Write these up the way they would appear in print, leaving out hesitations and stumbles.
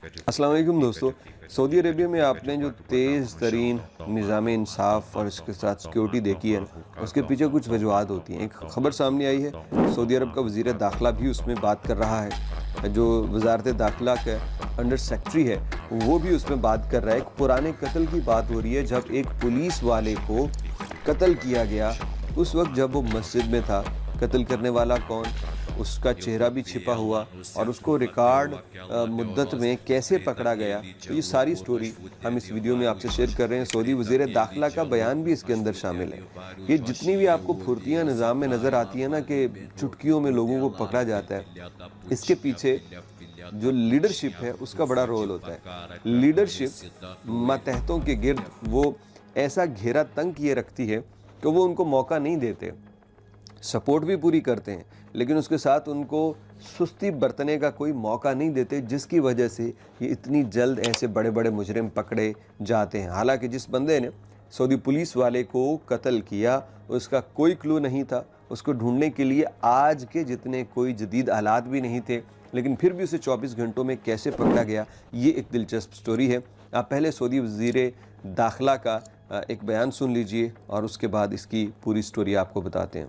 अस्सलाम वालेकुम दोस्तों। सऊदी अरेबिया में आपने जो तेज़ तरीन निज़ाम इंसाफ और इसके साथ सिक्योरिटी देखी है ना, उसके पीछे कुछ वजूहत होती हैं। एक ख़बर सामने आई है, सऊदी अरब का वज़ीर दाखिला भी उसमें बात कर रहा है। जो वज़ारत दाखिला का अंडर सेक्रेटरी है, वो भी उसमें बात कर रहा है। एक पुराने कत्ल की बात हो रही है, जब एक पुलिस वाले को कत्ल किया गया, उस वक़्त जब वो मस्जिद में था। कत्ल करने वाला कौन? उसका चेहरा भी छिपा हुआ और उसको रिकॉर्ड मुद्दत में कैसे पकड़ा गया। तो ये सारी स्टोरी हम इस वीडियो में आपसे शेयर कर रहे हैं। सऊदी वज़ीर दाखिला का बयान भी इसके अंदर शामिल है। ये जितनी भी आपको फुर्तियाँ निज़ाम में नज़र आती हैं ना कि चुटकियों में लोगों को पकड़ा जाता है, इसके पीछे जो लीडरशिप है उसका बड़ा रोल होता है। लीडरशिप मातहतों के गिर्द वो ऐसा घेरा तंग किए रखती है कि वो उनको मौका नहीं देते। सपोर्ट भी पूरी करते हैं, लेकिन उसके साथ उनको सुस्ती बरतने का कोई मौका नहीं देते, जिसकी वजह से ये इतनी जल्द ऐसे बड़े-बड़े मुजरिम पकड़े जाते हैं। हालांकि जिस बंदे ने सऊदी पुलिस वाले को कत्ल किया, उसका कोई क्लू नहीं था। उसको ढूंढने के लिए आज के जितने कोई जदीद आलात भी नहीं थे, लेकिन फिर भी उसे 24 घंटों में कैसे पकड़ा गया, ये एक दिलचस्प स्टोरी है। आप पहले सऊदी वज़ीर दाखिला का एक बयान सुन लीजिए और उसके बाद इसकी पूरी स्टोरी आपको बताते हैं।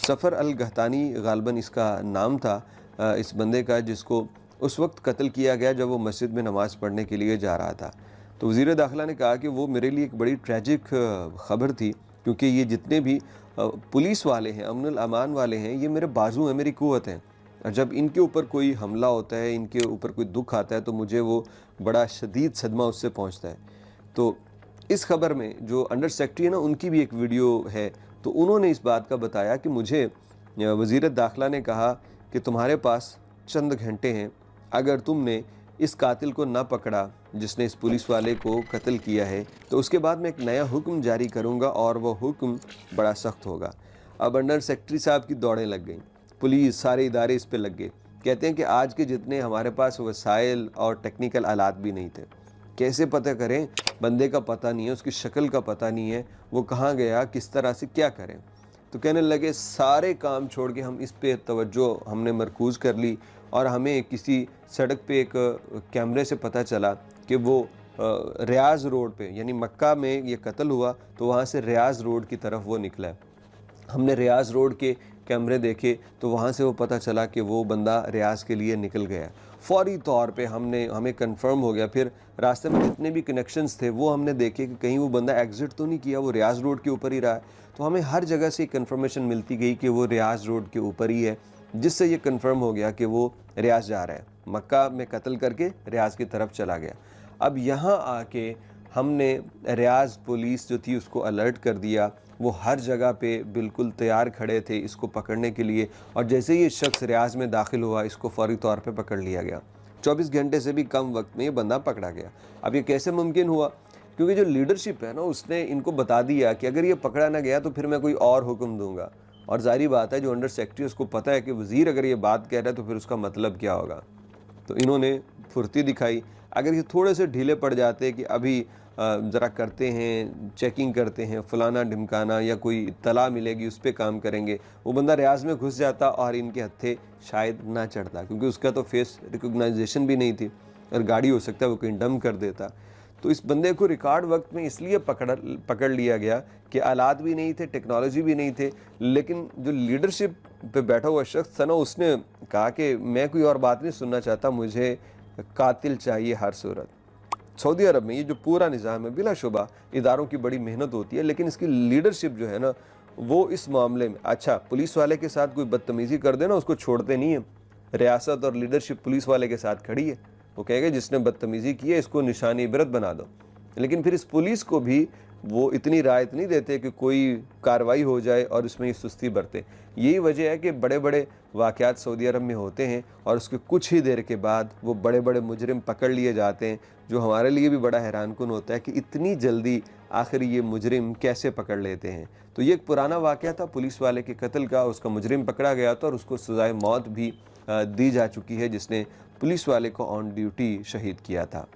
सफ़र अल गहतानी गालबन इसका नाम था, इस बंदे का, जिसको उस वक्त कत्ल किया गया जब वो मस्जिद में नमाज़ पढ़ने के लिए जा रहा था। तो वज़ीर दाखिला ने कहा कि वो मेरे लिए एक बड़ी ट्रैजिक ख़बर थी, क्योंकि ये जितने भी पुलिस वाले हैं, अमन अमान वाले हैं, ये मेरे बाजू हैं, मेरी क़ुव्वत हैं। और जब इनके ऊपर कोई हमला होता है, इनके ऊपर कोई दुख आता है, तो मुझे वो बड़ा शदीद सदमा उससे पहुँचता है। तो इस खबर में जो अंडर सेक्रेटरी है ना, उनकी भी एक वीडियो है। तो उन्होंने इस बात का बताया कि मुझे वज़ीर दाखिला ने कहा कि तुम्हारे पास चंद घंटे हैं, अगर तुमने इस कातिल को ना पकड़ा जिसने इस पुलिस वाले को कत्ल किया है, तो उसके बाद मैं एक नया हुक्म जारी करूंगा और वह हुक्म बड़ा सख्त होगा। अब अंडर सेक्रेटरी साहब की दौड़ें लग गई, पुलिस सारे इदारे इस पे लग गए। कहते हैं कि आज के जितने हमारे पास वसाइल और टेक्निकल आलात भी नहीं थे। कैसे पता करें? बंदे का पता नहीं है, उसकी शक्ल का पता नहीं है, वो कहाँ गया, किस तरह से क्या करें। तो कहने लगे सारे काम छोड़ के हम इस पे तवज्जो हमने मरकूज़ कर ली और हमें किसी सड़क पे एक कैमरे से पता चला कि वो रियाज़ रोड पे, यानी मक्का में ये कत्ल हुआ, तो वहाँ से रियाज़ रोड की तरफ वो निकला है। हमने रियाज़ रोड के कैमरे देखे तो वहाँ से वो पता चला कि वो बंदा रियाज़ के लिए निकल गया। फ़ौरी तौर पे हमें कंफर्म हो गया। फिर रास्ते में जितने भी कनेक्शंस थे वो हमने देखे कि कहीं वो बंदा एग्ज़िट तो नहीं किया, वो रियाज़ रोड के ऊपर ही रहा है। तो हमें हर जगह से कंफर्मेशन मिलती गई कि वो रियाज़ रोड के ऊपर ही है, जिससे ये कंफर्म हो गया कि वो रियाज़ जा रहा है। मक्का में कत्ल करके रियाज़ की तरफ चला गया। अब यहाँ आके हमने रियाज़ पुलिस जो थी उसको अलर्ट कर दिया। वो हर जगह पे बिल्कुल तैयार खड़े थे इसको पकड़ने के लिए, और जैसे ही ये शख्स रियाज़ में दाखिल हुआ, इसको फ़ौरी तौर पे पकड़ लिया गया। 24 घंटे से भी कम वक्त में ये बंदा पकड़ा गया। अब ये कैसे मुमकिन हुआ? क्योंकि जो लीडरशिप है ना, उसने इनको बता दिया कि अगर ये पकड़ा ना गया तो फिर मैं कोई और हुक्म दूंगा। और ज़ाहिर बात है, जो अंडर सेक्रेटरी उसको पता है कि वज़ीर अगर ये बात कह रहा है तो फिर उसका मतलब क्या होगा। तो इन्होंने फुर्ती दिखाई। अगर ये थोड़े से ढीले पड़ जाते कि अभी ज़रा करते हैं, चेकिंग करते हैं, फलाना ढिमकाना, या कोई इत्तला मिलेगी उस पर काम करेंगे, वो बंदा रियाज़ में घुस जाता और इनके हत्थे शायद ना चढ़ता, क्योंकि उसका तो फेस रिकॉग्नाइजेशन भी नहीं थी और गाड़ी हो सकता है वो कहीं डम कर देता। तो इस बंदे को रिकॉर्ड वक्त में इसलिए पकड़ लिया गया कि आलात भी नहीं थे, टेक्नोलॉजी भी नहीं थे, लेकिन जो लीडरशिप पे बैठा हुआ शख्स था ना, उसने कहा कि मैं कोई और बात नहीं सुनना चाहता, मुझे कातिल चाहिए हर सूरत। सऊदी अरब में ये जो पूरा निज़ाम है, बिलाशुबा इदारों की बड़ी मेहनत होती है, लेकिन इसकी लीडरशिप जो है ना, वो इस मामले में, अच्छा पुलिस वाले के साथ कोई बदतमीज़ी कर दे ना, उसको छोड़ते नहीं है। रियासत और लीडरशिप पुलिस वाले के साथ खड़ी है। वो कहेंगे जिसने बदतमीज़ी की है इसको निशानी इबरत बना दो। लेकिन फिर इस पुलिस को भी वो इतनी राहत नहीं देते कि कोई कार्रवाई हो जाए और उसमें ये सुस्ती बरते। यही वजह है कि बड़े बड़े वाक़यात सऊदी अरब में होते हैं और उसके कुछ ही देर के बाद वो बड़े बड़े मुजरिम पकड़ लिए जाते हैं, जो हमारे लिए भी बड़ा हैरानकुन होता है कि इतनी जल्दी आखिर ये मुजरिम कैसे पकड़ लेते हैं। तो ये एक पुराना वाक़या था पुलिस वाले के कत्ल का, उसका मुजरिम पकड़ा गया था और उसको सज़ाए मौत भी दी जा चुकी है, जिसने पुलिस वाले को ऑन ड्यूटी शहीद किया था।